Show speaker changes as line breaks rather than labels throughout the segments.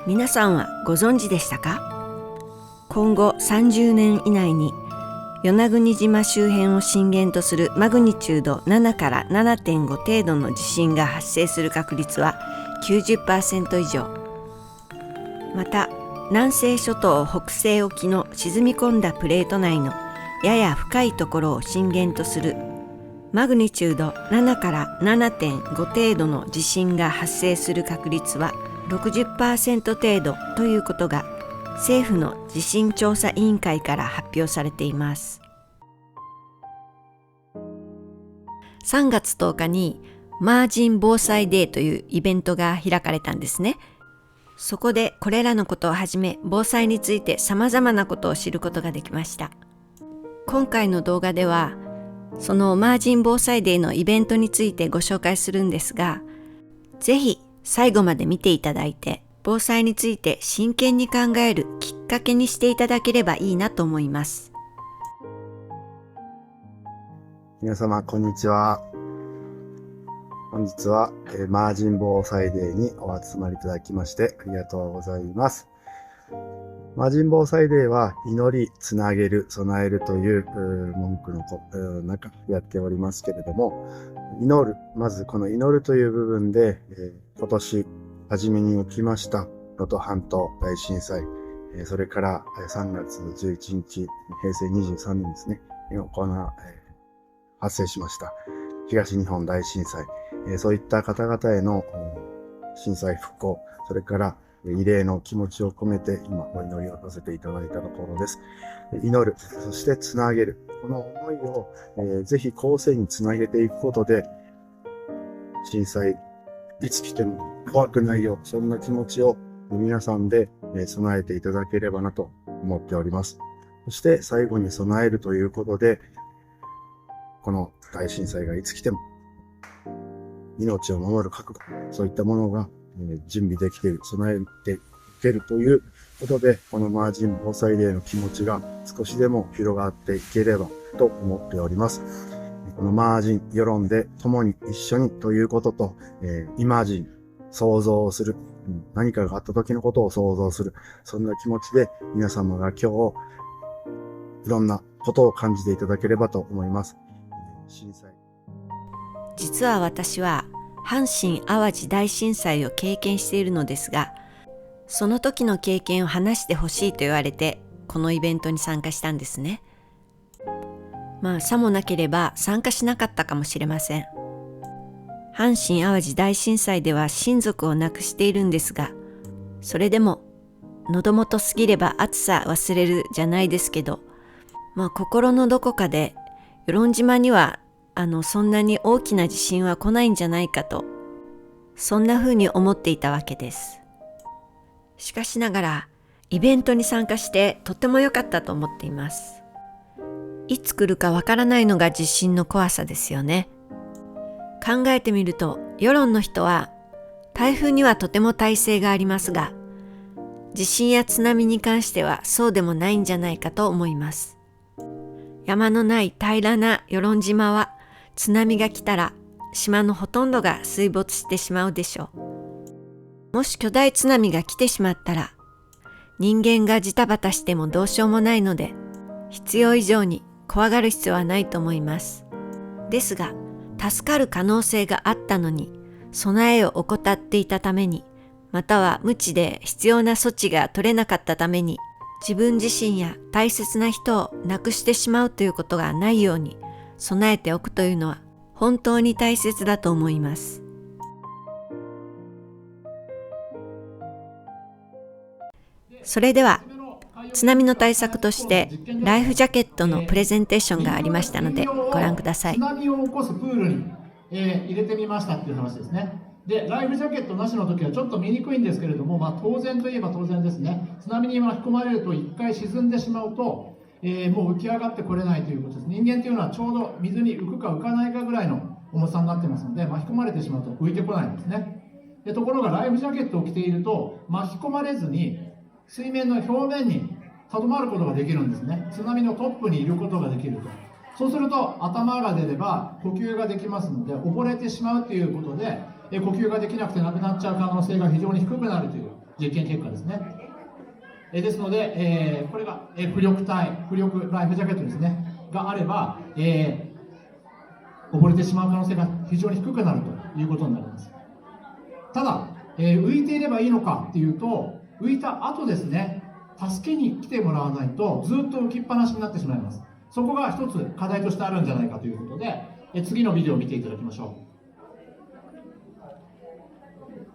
皆さんはご存知でしたか？今後30年以内に与那国島周辺を震源とするマグニチュード7から 7.5 程度の地震が発生する確率は 90% 以上。また南西諸島北西沖の沈み込んだプレート内のやや深いところを震源とするマグニチュード7から 7.5 程度の地震が発生する確率は 60% 程度ということが政府の地震調査委員会から発表されています。3月10日にマージン防災デーというイベントが開かれたんですね。そこでこれらのことをはじめ防災について様々なことを知ることができました。今回の動画ではそのマージン防災デーのイベントについてご紹介するんですが、ぜひ最後まで見ていただいて防災について真剣に考えるきっかけにしていただければいいなと思います。
皆様こんにちは。本日はマージン防災デーにお集まりいただきましてありがとうございます。マージン防災デーは祈り、つなげる、備えるという文句の中やっておりますけれども、祈る、まずこの祈るという部分で今年初めに起きました能登半島大震災、それから3月11日平成23年ですね、発生しました東日本大震災、そういった方々への震災復興、それから慰霊の気持ちを込めて今お祈りをさせていただいたところです。祈る、そしてつなげる。この思いを、ぜひ後世につなげていくことで、震災、いつ来ても怖くないよ。そんな気持ちを皆さんで備えていただければなと思っております。そして最後に備えるということで、この大震災がいつ来ても命を守る覚悟、そういったものが準備できている、備えていけるということで、このマージン防災デーの気持ちが少しでも広がっていければと思っております。このマージン、世論で共に一緒にということと、イマジン、想像をする、何かがあった時のことを想像する、そんな気持ちで皆様が今日いろんなことを感じていただければと思います。震災。
実は私は阪神・淡路大震災を経験しているのですが、その時の経験を話してほしいと言われてこのイベントに参加したんですね。さもなければ参加しなかったかもしれません。阪神・淡路大震災では親族を亡くしているんですが、それでも喉元過ぎれば暑さ忘れるじゃないですけど、心のどこかで与論島にはそんなに大きな地震は来ないんじゃないかと、そんな風に思っていたわけです。しかしながらイベントに参加してとても良かったと思っています。いつ来るかわからないのが地震の怖さですよね。考えてみると世論の人は台風にはとても耐性がありますが、地震や津波に関してはそうでもないんじゃないかと思います。山のない平らな与論島は津波が来たら島のほとんどが水没してしまうでしょう。もし巨大津波が来てしまったら人間がジタバタしてもどうしようもないので、必要以上に怖がる必要はないと思います。ですが助かる可能性があったのに備えを怠っていたために、または無知で必要な措置が取れなかったために、自分自身や大切な人を亡くしてしまうということがないように備えておくというのは本当に大切だと思います。それでは津波の対策としてライフジャケットのプレゼンテーションがありましたのでご覧ください。
津波を起こすプールに、入れてみましたっていう話ですね。で、ライフジャケットなしの時はちょっと見にくいんですけれども、当然といえば当然ですね。津波に巻き込まれると一回沈んでしまうと、もう浮き上がってこれないということです。人間というのはちょうど水に浮くか浮かないかぐらいの重さになってますので、巻き込まれてしまうと浮いてこないんですね。で、ところがライフジャケットを着ていると巻き込まれずに水面の表面にとどまることができるんですね。津波のトップにいることができると。そうすると頭が出れば呼吸ができますので、溺れてしまうということで呼吸ができなくて亡くなっちゃう可能性が非常に低くなるという、実験結果ですね。ですので、これが浮力ライフジャケットですねがあれば、溺れてしまう可能性が非常に低くなるということになります。ただ、浮いていればいいのかっていうと、浮いた後ですね、助けに来てもらわないとずっと浮きっぱなしになってしまいます。そこが一つ課題としてあるんじゃないかということで、次のビデオを見ていただきましょう。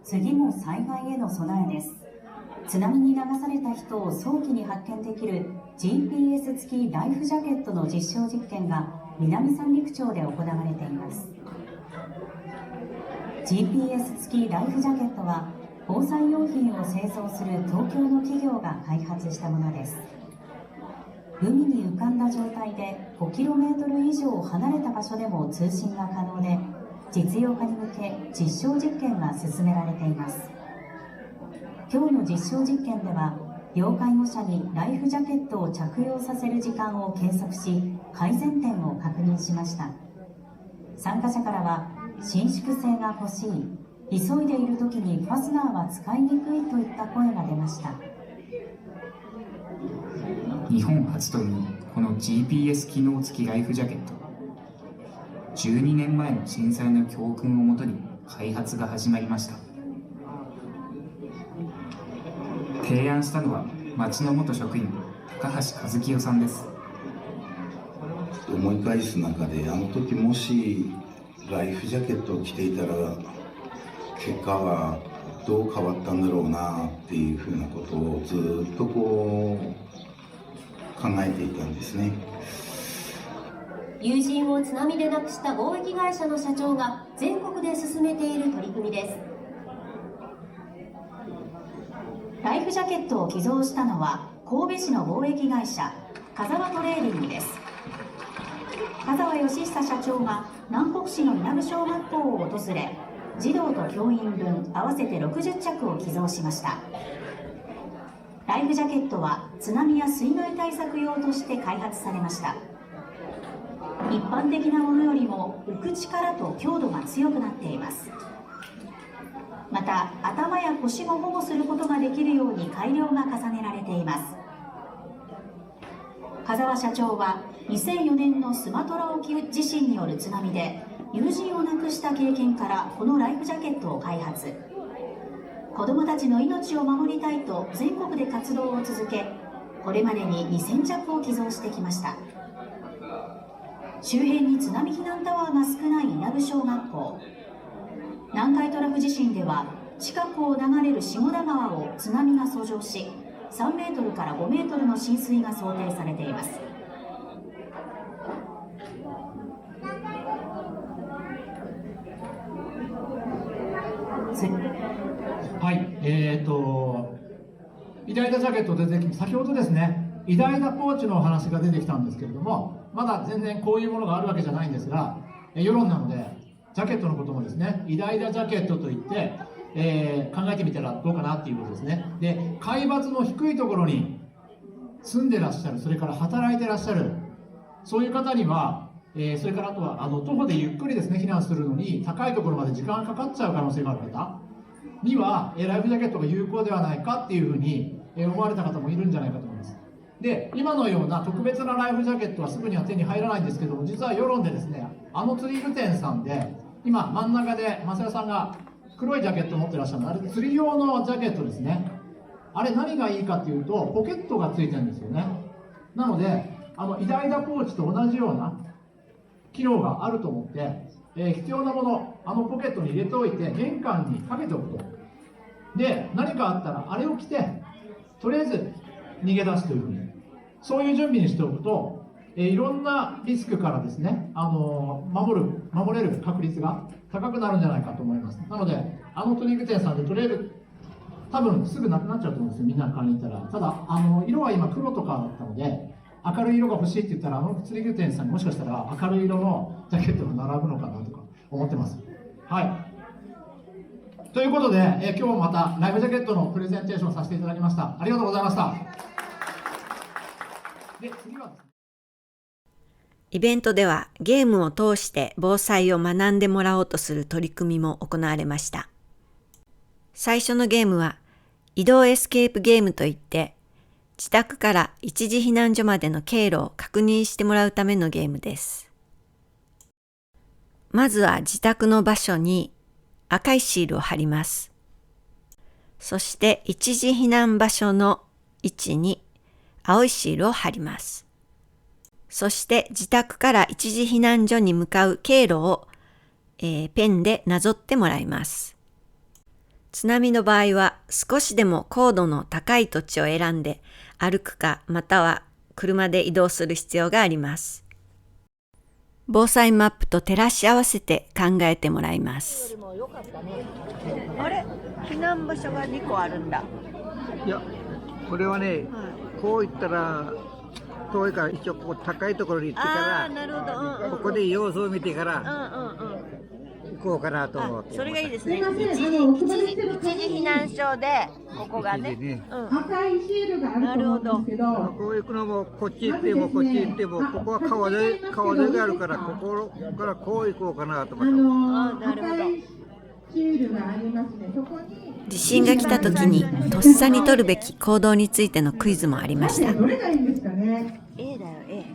次も災害への備えです。津波に流された人を早期に発見できる GPS 付きライフジャケットの実証実験が南三陸町で行われています。 GPS 付きライフジャケットは防災用品を製造する東京の企業が開発したものです。海に浮かんだ状態で 5km 以上離れた場所でも通信が可能で、実用化に向け実証実験が進められています。今日の実証実験では、要介護者にライフジャケットを着用させる時間を計測し、改善点を確認しました。参加者からは、伸縮性が欲しい、急いでいる時にファスナーは使いにくいといった声が出ました。
日本初というこの GPS 機能付きライフジャケット。12年前の震災の教訓をもとに開発が始まりました。提案したのは町の元職員高橋和清さんです。
思い返す中で、あの時もしライフジャケットを着ていたら結果はどう変わったんだろうなっていうふうなことをずっと考えていたんですね。
友人を津波で亡くした貿易会社の社長が全国で進めている取り組みです。
ライフジャケットを寄贈したのは神戸市の貿易会社風沢トレーディングです。風沢義久社長が南国市の稲部小学校を訪れ、児童と教員分合わせて60着を寄贈しました。ライフジャケットは津波や水害対策用として開発されました。一般的なものよりも浮く力と強度が強くなっています。また頭や腰も保護することができるように改良が重ねられています。風沢社長は2004年のスマトラ沖地震による津波で友人を亡くした経験からこのライフジャケットを開発。子どもたちの命を守りたいと全国で活動を続け、これまでに2000着を寄贈してきました。周辺に津波避難タワーが少ない稲部小学校。南海トラフ地震では近くを流れる下田川を津波が遡上し、3メートルから5メートルの浸水が想定されています。
はい、偉大なジャケット出てきて、先ほどですね、偉大なポーチのお話が出てきたんですけれども、まだ全然こういうものがあるわけじゃないんですが、世論なので、ジャケットのこともですね、偉大なジャケットといって、考えてみたらどうかなっていうことですね。で、海抜の低いところに住んでらっしゃる、それから働いてらっしゃる、そういう方には、それからあとは徒歩でゆっくりですね、避難するのに高いところまで時間がかかっちゃう可能性がある方には、ライフジャケットが有効ではないかっていうふうに思われた方もいるんじゃないかと思います。で、今のような特別なライフジャケットはすぐには手に入らないんですけども、実は世論でですね、釣り具店さんで、今真ん中で増田さんが黒いジャケットを持ってらっしゃるの、あれ釣り用のジャケットですね。あれ何がいいかっていうと、ポケットがついてるんですよね。なので、偉大なポーチと同じような機能があると思って、必要なもの、ポケットに入れておいて、玄関にかけておくと。で、何かあったら、あれを着て、とりあえず逃げ出すというふうに、そういう準備にしておくと、いろんなリスクからですね、守れる確率が高くなるんじゃないかと思います。なので、トリング店さんでとりあえず、多分すぐなくなっちゃうと思うんですよ、みんな買いに行ったら。ただ、色は今黒とかだったので、明るい色が欲しいって言ったら、釣り具店さんにもしかしたら明るい色のジャケットが並ぶのかなとか思ってます。はい。ということで、今日もまたライフジャケットのプレゼンテーションをさせていただきました。ありがとうございました。で、次はですね。
イベントではゲームを通して防災を学んでもらおうとする取り組みも行われました。最初のゲームは移動エスケープゲームといって、自宅から一時避難所までの経路を確認してもらうためのゲームです。まずは自宅の場所に赤いシールを貼ります。そして一時避難場所の位置に青いシールを貼ります。そして自宅から一時避難所に向かう経路を、ペンでなぞってもらいます。津波の場合は少しでも高度の高い土地を選んで歩くかまたは車で移動する必要があります。防災マップと照らし合わせて考えてもらいます。
あれ、避難場所が2個あるんだ。
いや、これはね、こう言ったら遠いから一応ここ高いところに行ってから
なるほど、
ここで様子を見てから行こうかなと思うわけ。
それがいいですね。一時避難所でここがね。
赤いシールがあると思うんですけど、
こう行くのもこっち行ってもこっち行ってもここは川沿いがあるからここからこう行こうかなと思って。
なるほど。
地震が来た時にとっさに取るべき行動についてのクイズもありました。
どれがいいんですかね。
A だよ A。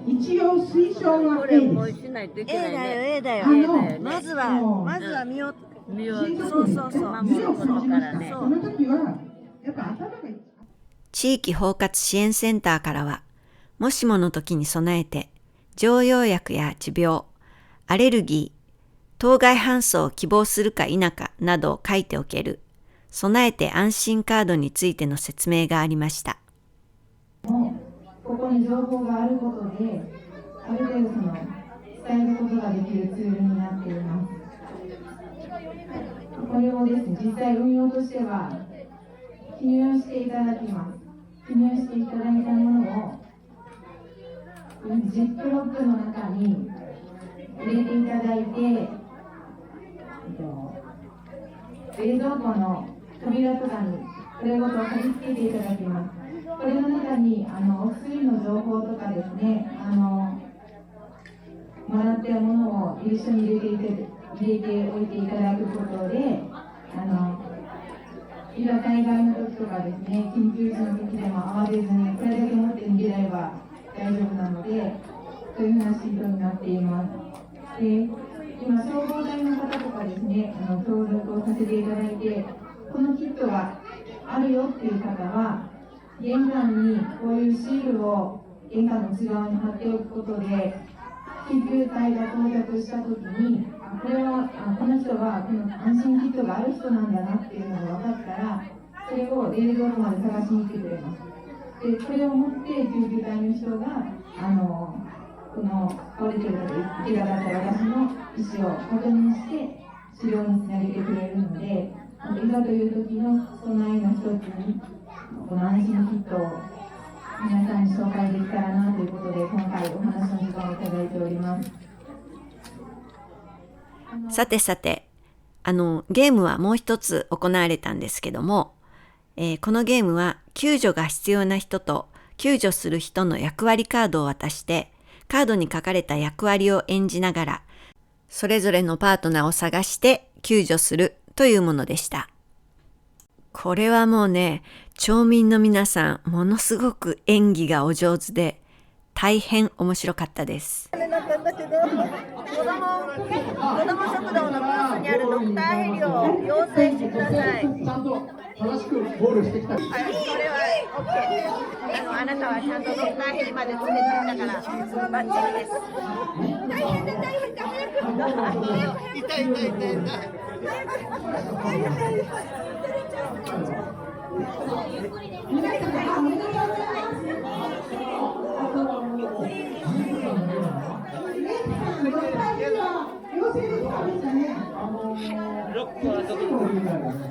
一応推奨は A です。
しないといけないね。A だよ A だよ。まずは身をそう守ることからね。
その時はやっぱ頭が
地域包括支援センターからは、もしもの時に備えて常用薬や持病、アレルギー、当該搬送を希望するか否かなどを書いておける備えて安心カードについての説明がありました。
ここに情報があることで、ある程度伝えることができるツールになっています。これをですね、実際運用としては記入していただきます。記入していただいたものをジップロックの中に入れていただいて、冷蔵庫の扉とかにこれごと貼り付けていただきます。これの中にお薬の情報とかですね、もらったものを一緒に入れておいていただくことで、いざ災害の時とかですね、緊急時の時でも慌てずにこれだけ持って逃げれば大丈夫なので、そういうふうなシートになっています。で、今消防隊の方とかですね、協力をさせていただいて、このキットがあるよっていう方は玄関にこういうシールを玄関の内側に貼っておくことで、救急隊が到着したときに、この人はこの安心キットがある人なんだなっていうのが分かったら、それを冷蔵庫まで探しに来てくれます。で、それを持って救急隊の人がこの倒れてる方で怪我だった私の意思を確認して治療につなげてくれるので、いざという時の備えの一つにこの安心キットを皆さんに紹介できたらなということで、今回お話の時間をいただいております。
さて、ゲームはもう一つ行われたんですけども、このゲームは救助が必要な人と救助する人の役割カードを渡して、カードに書かれた役割を演じながら、それぞれのパートナーを探して救助するというものでした。これはもうね、町民の皆さん、ものすごく演技がお上手で、大変面白かったです。
子供食堂のブースにあるドクターヘリを要請してください。
ちゃんと正しくゴールしてきた。
これは OK。あなたはちゃんとドクターヘリまで連れて行ったから、バッチリです。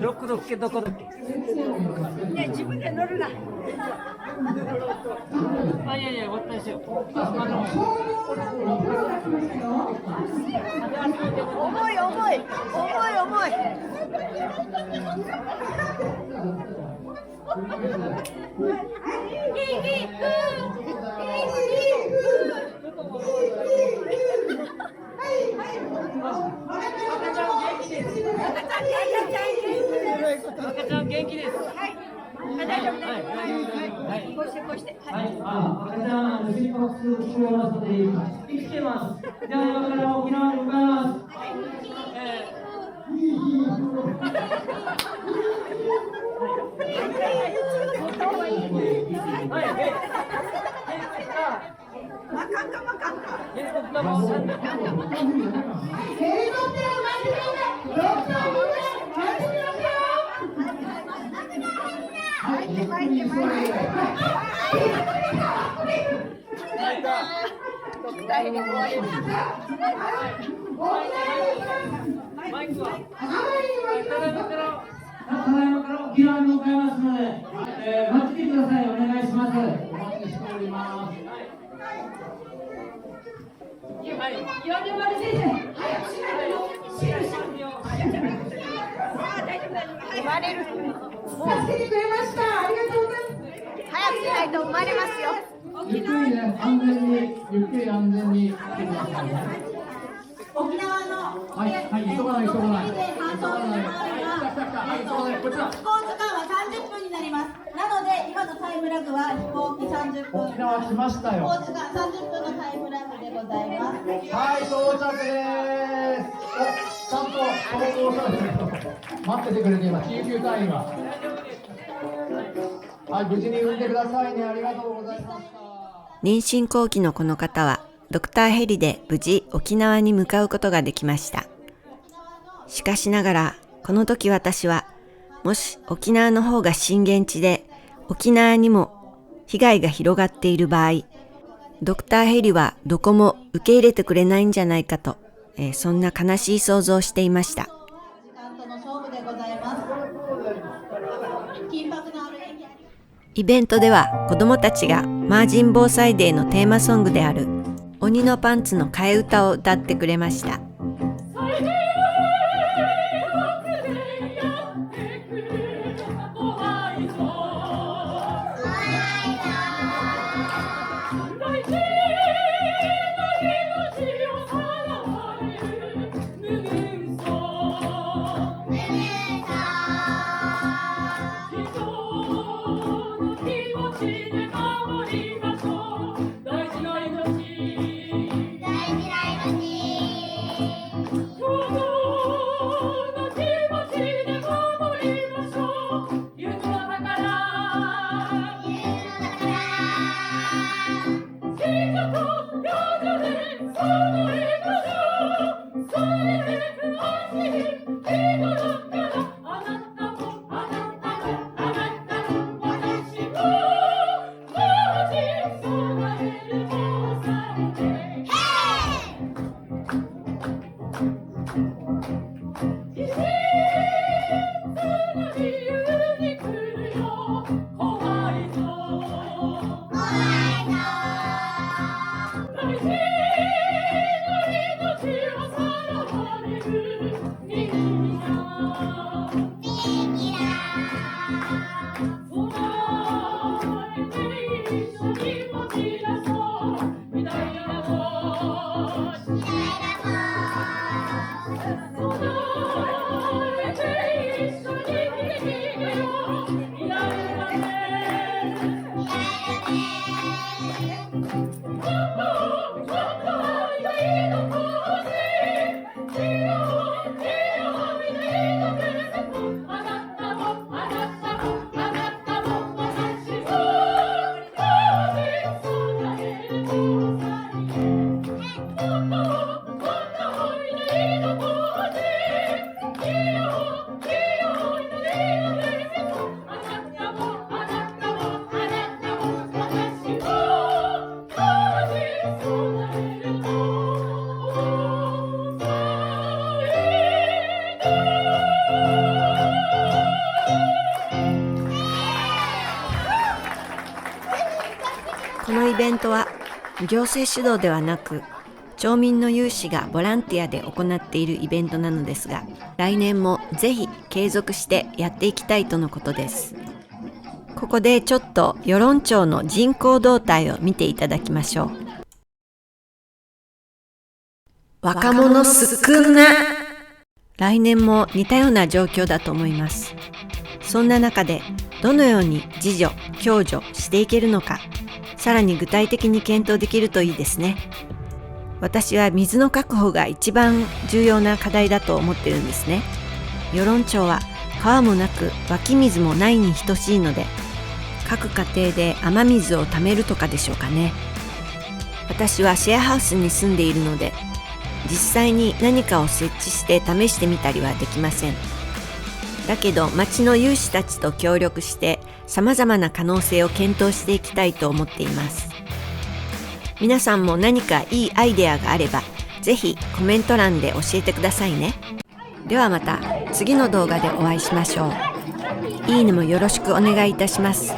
ロックどっけどこだっけ。
ね、自分で乗るな。
いや私よ。
重い。
赤ちゃん元気で
ゆっくりね、安全に、ゆっくり安全に来てくださいね。
沖縄の
はい、はい、急がない、急がない。
急がない。
こちら。
飛行時間は30分になります。なので、今のタイムラグは飛行機30分。
沖縄来ましたよ。
飛行時間30分のタイムラグでございます。
はい、到着です。お、ちゃんと消防車待っててくれて今、救急隊員が。はい、無事に産んでくださいね。ありがとうございました。
妊娠後期のこの方は、ドクターヘリで無事沖縄に向かうことができました。しかしながら、この時私は、もし沖縄の方が震源地で、沖縄にも被害が広がっている場合、ドクターヘリはどこも受け入れてくれないんじゃないかと、そんな悲しい想像をしていました。イベントでは子どもたちがマージン防災デーのテーマソングである鬼のパンツの替え歌を歌ってくれました。このイベントは行政主導ではなく町民の有志がボランティアで行っているイベントなのですが、来年もぜひ継続してやっていきたいとのことです。ここでちょっと与論町の人口動態を見ていただきましょう。若者少な。来年も似たような状況だと思います。そんな中でどのように自助・共助していけるのか、さらに具体的に検討できるといいですね。私は水の確保が一番重要な課題だと思ってるんですね。与論町は川もなく湧き水もないに等しいので、各家庭で雨水を貯めるとかでしょうかね。私はシェアハウスに住んでいるので、実際に何かを設置して試してみたりはできません。だけど町の有志たちと協力して様々な可能性を検討していきたいと思っています。皆さんも何かいいアイデアがあれば、ぜひコメント欄で教えてくださいね。ではまた次の動画でお会いしましょう。いいねもよろしくお願いいたします。